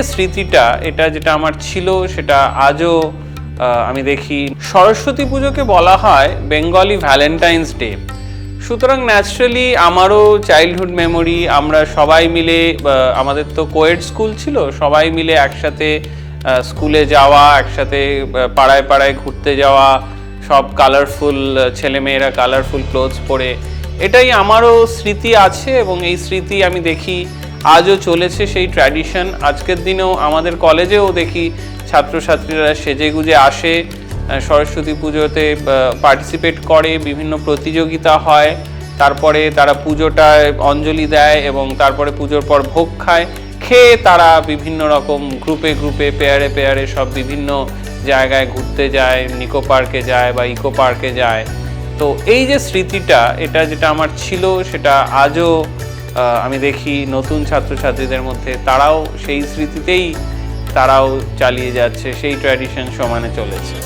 যে স্মৃতিটা, এটা যেটা আমার ছিল সেটা আজও আমি দেখি। সরস্বতী পুজোকে বলা হয় বেঙ্গলি ভ্যালেন্টাইন্স ডে। সুতরাং ন্যাচারালি আমারও চাইল্ডহুড মেমোরি, আমরা সবাই মিলে, আমাদের তো কোয়েড স্কুল ছিল, সবাই মিলে একসাথে স্কুলে যাওয়া, একসাথে পাড়ায় পাড়ায় ঘুরতে যাওয়া, সব কালারফুল ছেলেমেয়েরা কালারফুল ক্লোথস পরে, এটাই আমারও স্মৃতি আছে। এবং এই স্মৃতি আমি দেখি আজও চলেছে সেই ট্র্যাডিশন। আজকের দিনেও আমাদের কলেজেও দেখি ছাত্রছাত্রীরা সেজেগুজে আসে, সরস্বতী পুজোতে পার্টিসিপেট করে, বিভিন্ন প্রতিযোগিতা হয়, তারপরে তারা পুজোটায় অঞ্জলি দেয় এবং তারপরে পুজোর পর ভোগ খায়। খেয়ে তারা বিভিন্ন রকম গ্রুপে গ্রুপে, পেয়ারে পেয়ারে সব বিভিন্ন জায়গায় ঘুরতে যায়, নিকো পার্কে যায় বা ইকো পার্কে যায়। তো এই যে স্মৃতিটা, এটা যেটা আমার ছিল সেটা আজও আমি দেখি নতুন ছাত্রছাত্রীদের মধ্যে, তারাও সেই স্মৃতিতেই তারাও চালিয়ে যাচ্ছে, সেই ট্র্যাডিশন সমানে চলেছে।